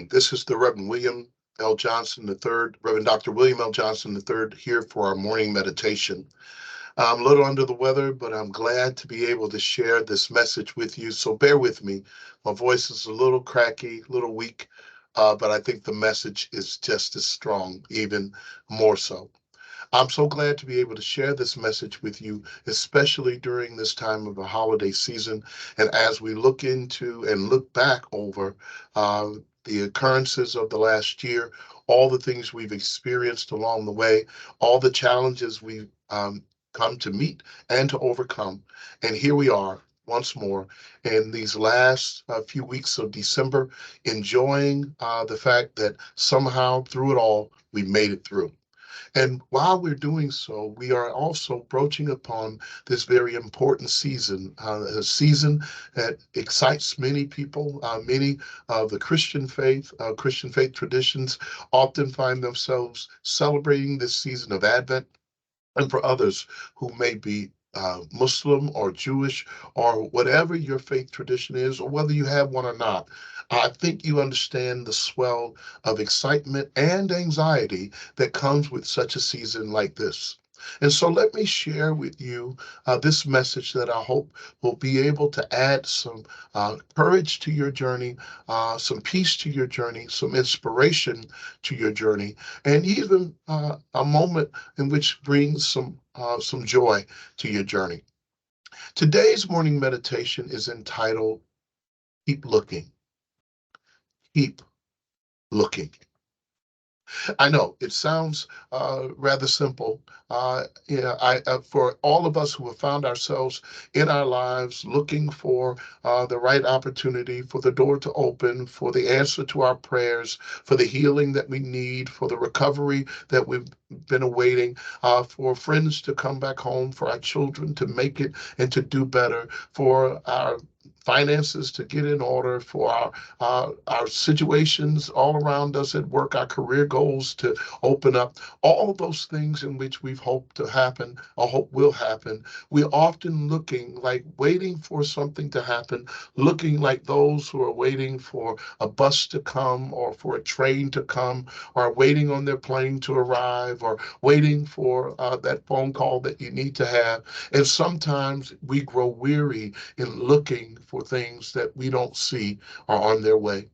This is the Reverend William L. Johnson III, Reverend Dr. William L. Johnson III, here for our morning meditation. I'm a little under the weather, but I'm glad to be able to share this message with you. So bear with me. My voice is a little cracky, a little weak, but I think the message is just as strong, even more so. I'm so glad to be able to share this message with you, especially during this time of the holiday season. And as we look into and look back over uh, the occurrences of the last year, all the things we've experienced along the way, all the challenges we've come to meet and to overcome. And here we are once more in these last few weeks of December, enjoying the fact that somehow through it all, we made it through. And while we're doing so, we are also broaching upon this very important season, a season that excites many people. Many of the Christian faith traditions often find themselves celebrating this season of Advent. And for others who may be Muslim or Jewish or whatever your faith tradition is, or whether you have one or not, I think you understand the swell of excitement and anxiety that comes with such a season like this. And so let me share with you this message that I hope will be able to add some courage to your journey, some peace to your journey, some inspiration to your journey, and even a moment in which brings some joy to your journey. Today's morning meditation is entitled Keep Looking. Keep Looking. I know it sounds rather simple. For all of us who have found ourselves in our lives looking for the right opportunity, for the door to open, for the answer to our prayers, for the healing that we need, for the recovery that we've been awaiting, for friends to come back home, for our children to make it and to do better, for our finances to get in order, for our situations all around us at work, our career goals to open up, all those things in which we've hoped to happen or hope will happen. We're often looking like waiting for something to happen, looking like those who are waiting for a bus to come or for a train to come or waiting on their plane to arrive or waiting for that phone call that you need to have. And sometimes we grow weary in looking for things that we don't see are on their way.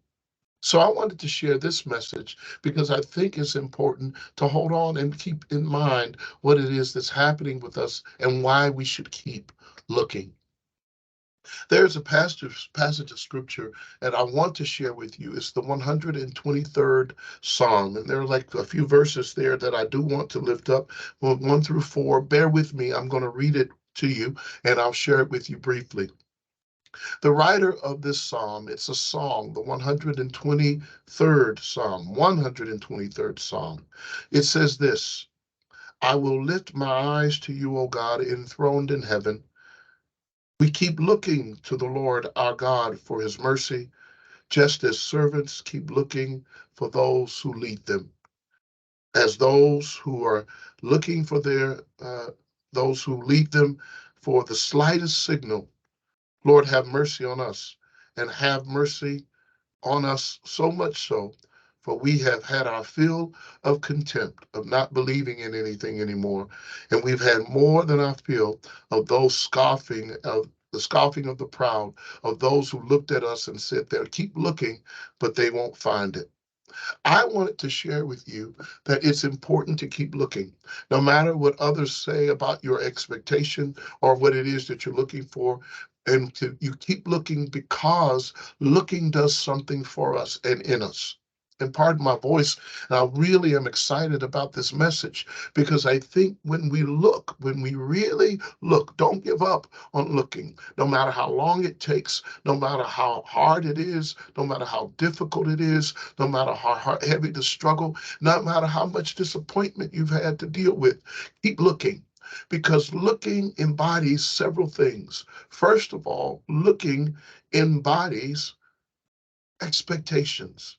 So I wanted to share this message because I think it's important to hold on and keep in mind what it is that's happening with us and why we should keep looking. There's a passage of scripture that I want to share with you. It's the 123rd Psalm, and there are like a few verses there that I do want to lift up, 1 through 4. Bear with me. I'm going to read it to you, and I'll share it with you briefly. The writer of this psalm, it's a song, the 123rd Psalm, 123rd Psalm. It says this: I will lift my eyes to you, O God, enthroned in heaven. We keep looking to the Lord our God for his mercy, just as servants keep looking for those who lead them, as those who are looking for those who lead them for the slightest signal. Lord, have mercy on us and have mercy on us so much so, for we have had our fill of contempt, of not believing in anything anymore. And we've had more than our fill of those scoffing, of the scoffing of the proud, of those who looked at us and said they'll keep looking, but they won't find it. I wanted to share with you that it's important to keep looking, no matter what others say about your expectation or what it is that you're looking for. And you keep looking because looking does something for us and in us. And pardon my voice, and I really am excited about this message because I think when we look, when we really look, don't give up on looking, no matter how long it takes, no matter how hard it is, no matter how difficult it is, no matter how heavy the struggle, no matter how much disappointment you've had to deal with, keep looking. Because looking embodies several things. First of all, looking embodies expectations.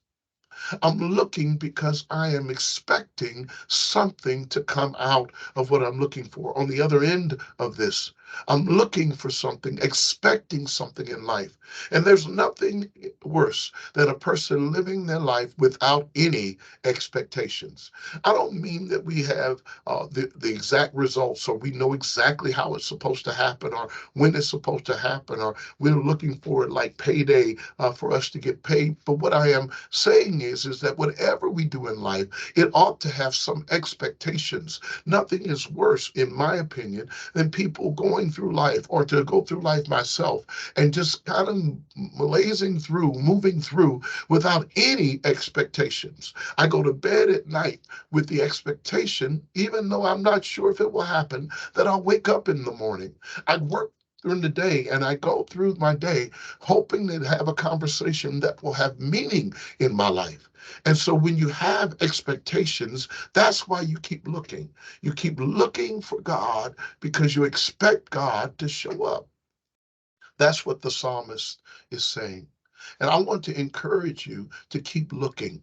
I'm looking because I am expecting something to come out of what I'm looking for on the other end of this. I'm looking for something, expecting something in life. And there's nothing worse than a person living their life without any expectations. I don't mean that we have the exact results or we know exactly how it's supposed to happen or when it's supposed to happen or we're looking for it like payday for us to get paid. But what I am saying is that whatever we do in life, it ought to have some expectations. Nothing is worse, in my opinion, than people going through life or to go through life myself and just kind of blazing through, moving through without any expectations. I go to bed at night with the expectation, even though I'm not sure if it will happen, that I'll wake up in the morning. I work during the day and I go through my day hoping to have a conversation that will have meaning in my life. And so when you have expectations, that's why you keep looking. You keep looking for God because you expect God to show up. That's what the psalmist is saying. And I want to encourage you to keep looking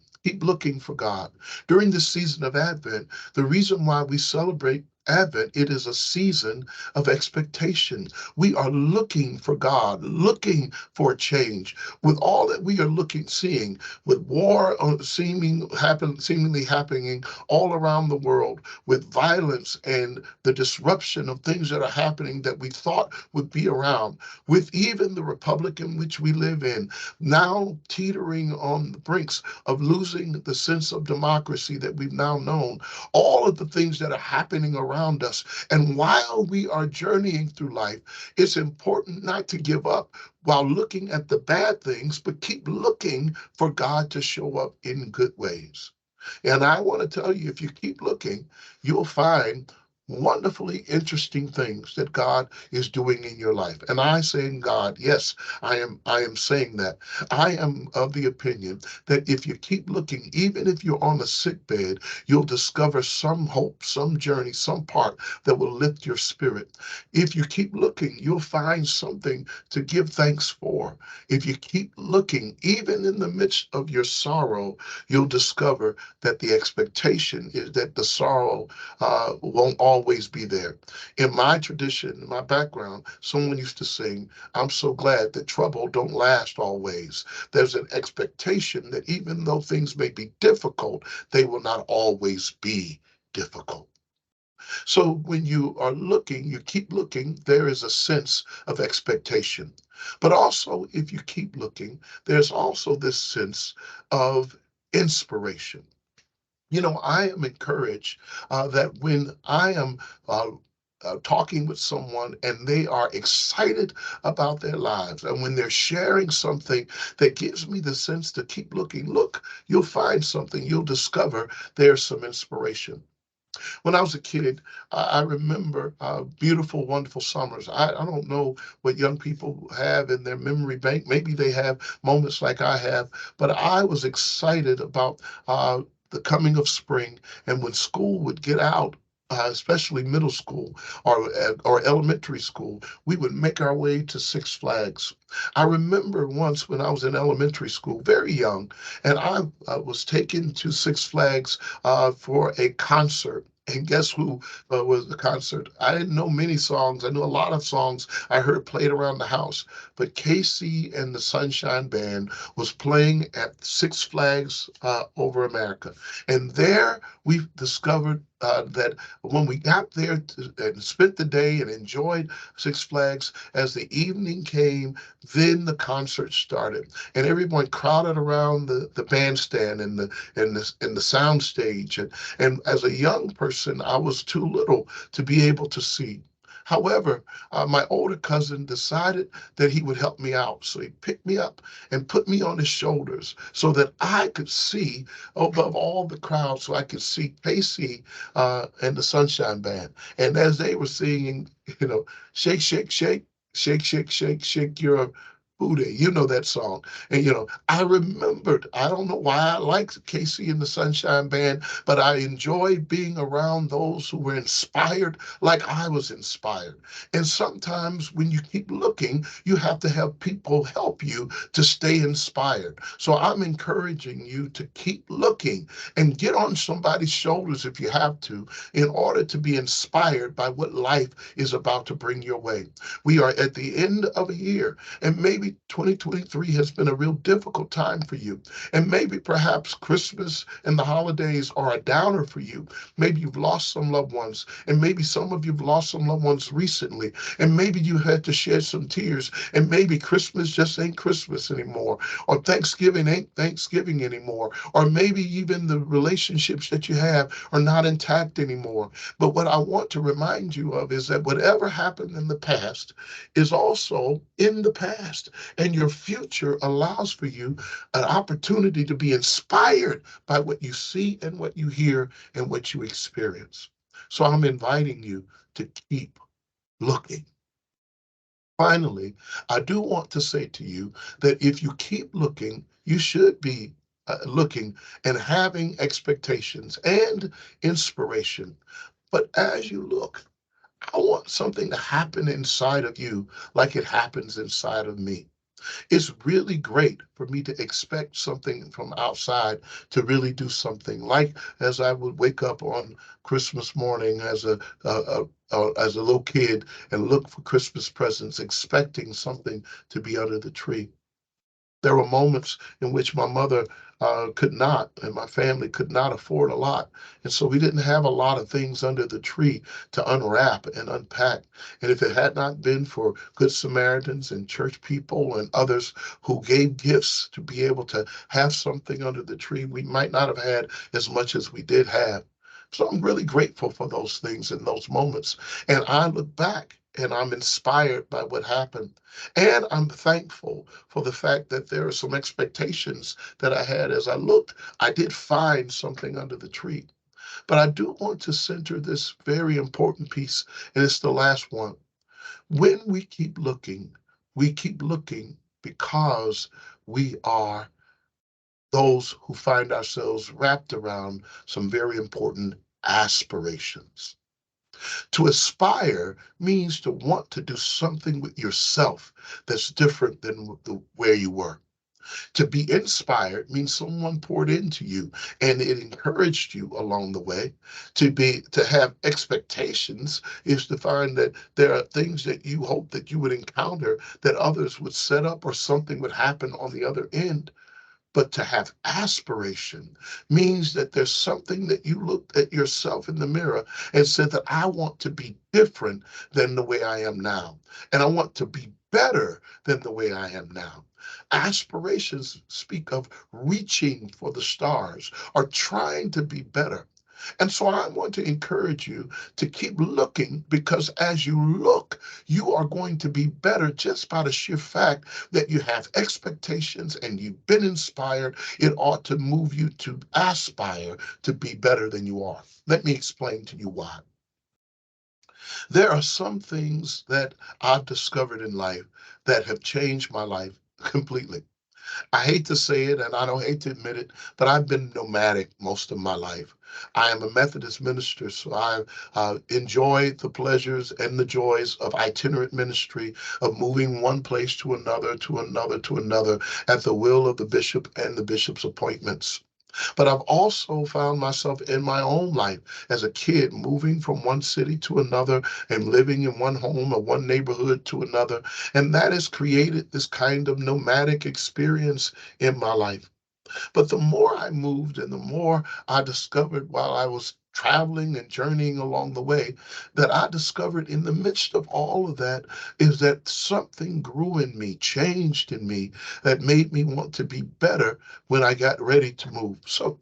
for God. During this season of Advent, the reason why we celebrate Advent, it is a season of expectation. We are looking for God, looking for a change. With all that we are seeing, with war seemingly happening all around the world, with violence and the disruption of things that are happening that we thought would be around, with even the republic in which we live in, now teetering on the brinks of losing the sense of democracy that we've now known, all of the things that are happening around us. And while we are journeying through life, it's important not to give up while looking at the bad things, but keep looking for God to show up in good ways. And I want to tell you, if you keep looking, you'll find wonderfully interesting things that God is doing in your life. And I saying God, yes, I am saying that. I am of the opinion that if you keep looking, even if you're on a sick bed, you'll discover some hope, some journey, some part that will lift your spirit. If you keep looking, you'll find something to give thanks for. If you keep looking, even in the midst of your sorrow, you'll discover that the expectation is that the sorrow won't always be there. In my tradition, in my background, someone used to sing, I'm so glad that trouble don't last always. There's an expectation that even though things may be difficult, they will not always be difficult. So when you are looking, you keep looking, there is a sense of expectation. But also, if you keep looking, there's also this sense of inspiration. I am encouraged that when I am talking with someone and they are excited about their lives, and when they're sharing something that gives me the sense to keep looking, look, you'll find something, you'll discover there's some inspiration. When I was a kid, I remember beautiful, wonderful summers. I don't know what young people have in their memory bank. Maybe they have moments like I have, but I was excited about the coming of spring and when school would get out. Especially middle school or elementary school, we would make our way to Six Flags. I remember once when I was in elementary school, very young, and I was taken to Six Flags for a concert. And guess who was the concert? I didn't know many songs. I knew a lot of songs I heard played around the house. But KC and the Sunshine Band was playing at Six Flags over America. And there we discovered that when we got there and spent the day and enjoyed Six Flags, as the evening came, then the concert started. And everyone crowded around the bandstand and the sound stage. And as a young person, I was too little to be able to see. However, my older cousin decided that he would help me out. So he picked me up and put me on his shoulders so that I could see above all the crowd, so I could see Pacey and the Sunshine Band. And as they were singing, shake, shake, shake, shake, shake, shake, shake your Hootie, you know that song. And I remembered, I don't know why I liked Casey and the Sunshine Band, but I enjoyed being around those who were inspired like I was inspired. And sometimes when you keep looking, you have to have people help you to stay inspired. So I'm encouraging you to keep looking and get on somebody's shoulders if you have to, in order to be inspired by what life is about to bring your way. We are at the end of a year, and maybe 2023 has been a real difficult time for you. And maybe perhaps Christmas and the holidays are a downer for you. Maybe you've lost some loved ones, and maybe some of you've lost some loved ones recently, and maybe you had to shed some tears, and maybe Christmas just ain't Christmas anymore, or Thanksgiving ain't Thanksgiving anymore, or maybe even the relationships that you have are not intact anymore. But what I want to remind you of is that whatever happened in the past is also in the past, and your future allows for you an opportunity to be inspired by what you see and what you hear and what you experience. So I'm inviting you to keep looking. Finally, I do want to say to you that if you keep looking, you should be looking and having expectations and inspiration. But as you look, I want something to happen inside of you like it happens inside of me. It's really great for me to expect something from outside to really do something. Like as I would wake up on Christmas morning as a little kid and look for Christmas presents, expecting something to be under the tree. There were moments in which my mother could not, and my family could not afford a lot. And so we didn't have a lot of things under the tree to unwrap and unpack. And if it had not been for Good Samaritans and church people and others who gave gifts to be able to have something under the tree, we might not have had as much as we did have. So I'm really grateful for those things in those moments. And I look back and I'm inspired by what happened. And I'm thankful for the fact that there are some expectations that I had as I looked. I did find something under the tree. But I do want to center this very important piece, and it's the last one. When we keep looking because we are those who find ourselves wrapped around some very important aspirations. To aspire means to want to do something with yourself that's different than where you were. To be inspired means someone poured into you and it encouraged you along the way. To have expectations is to find that there are things that you hope that you would encounter that others would set up or something would happen on the other end. But to have aspiration means that there's something that you looked at yourself in the mirror and said that I want to be different than the way I am now. And I want to be better than the way I am now. Aspirations speak of reaching for the stars or trying to be better. And so I want to encourage you to keep looking, because as you look, you are going to be better just by the sheer fact that you have expectations and you've been inspired. It ought to move you to aspire to be better than you are. Let me explain to you why. There are some things that I've discovered in life that have changed my life completely. I hate to say it and I don't hate to admit it, but I've been nomadic most of my life. I am a Methodist minister, so I enjoy the pleasures and the joys of itinerant ministry, of moving one place to another, to another, to another, at the will of the bishop and the bishop's appointments. But I've also found myself in my own life as a kid moving from one city to another and living in one home or one neighborhood to another. And that has created this kind of nomadic experience in my life. But the more I moved and the more I discovered while I was traveling and journeying along the way, that I discovered in the midst of all of that is that something grew in me, changed in me, that made me want to be better when I got ready to move. So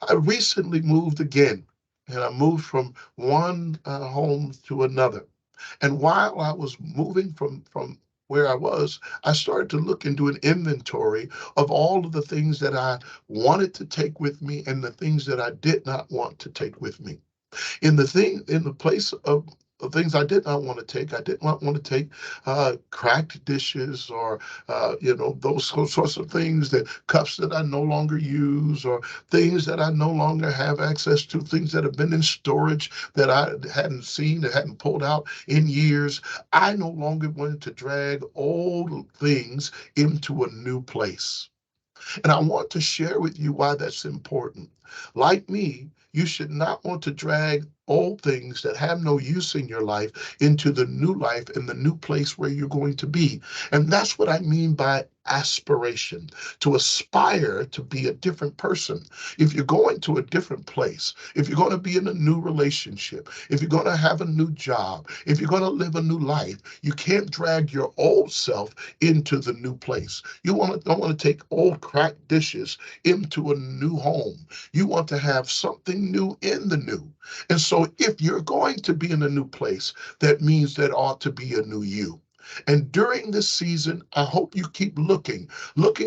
I recently moved again, and I moved from one home to another. And while I was moving from where I was, I started to look and do an inventory of all of the things that I wanted to take with me and the things that I did not want to take with me. In the place of the things I did not want to take. I did not want to take cracked dishes or, those sorts of things, that cups that I no longer use, or things that I no longer have access to, things that have been in storage that I hadn't seen, that hadn't pulled out in years. I no longer wanted to drag old things into a new place. And I want to share with you why that's important. Like me, you should not want to drag old things that have no use in your life into the new life and the new place where you're going to be. And that's what I mean by aspiration, to aspire to be a different person. If you're going to a different place, if you're going to be in a new relationship, if you're going to have a new job, if you're going to live a new life, you can't drag your old self into the new place. You don't want to take old cracked dishes into a new home. You want to have something new in the new. And so if you're going to be in a new place, that means that ought to be a new you. And during this season, I hope you keep looking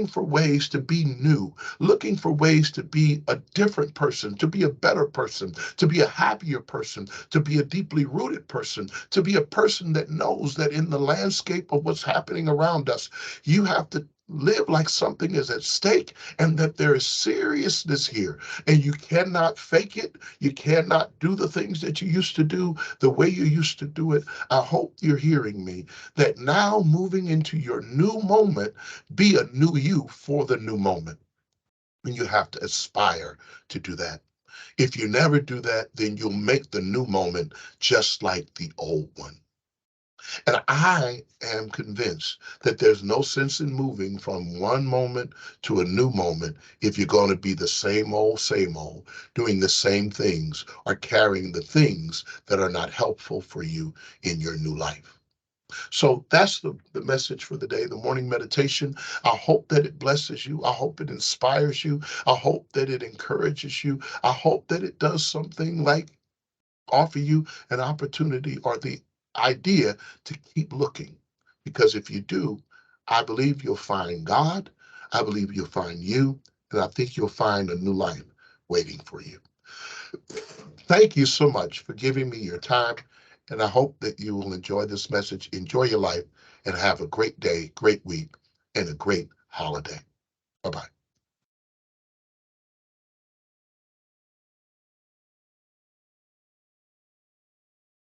for ways to be new, looking for ways to be a different person, to be a better person, to be a happier person, to be a deeply rooted person, to be a person that knows that in the landscape of what's happening around us, you have to live like something is at stake and that there is seriousness here. And you cannot fake it. You cannot do the things that you used to do the way you used to do it. I hope you're hearing me, that now moving into your new moment, be a new you for the new moment. And you have to aspire to do that. If you never do that, then you'll make the new moment just like the old one. And I am convinced that there's no sense in moving from one moment to a new moment if you're going to be the same old, doing the same things, or carrying the things that are not helpful for you in your new life. So that's the message for the day, the morning meditation. I hope that it blesses you. I hope it inspires you. I hope that it encourages you. I hope that it does something like offer you an opportunity or the idea to keep looking. Because if you do, I believe you'll find God. I believe you'll find you. And I think you'll find a new life waiting for you. Thank you so much for giving me your time. And I hope that you will enjoy this message, enjoy your life, and have a great day, great week, and a great holiday. Bye bye.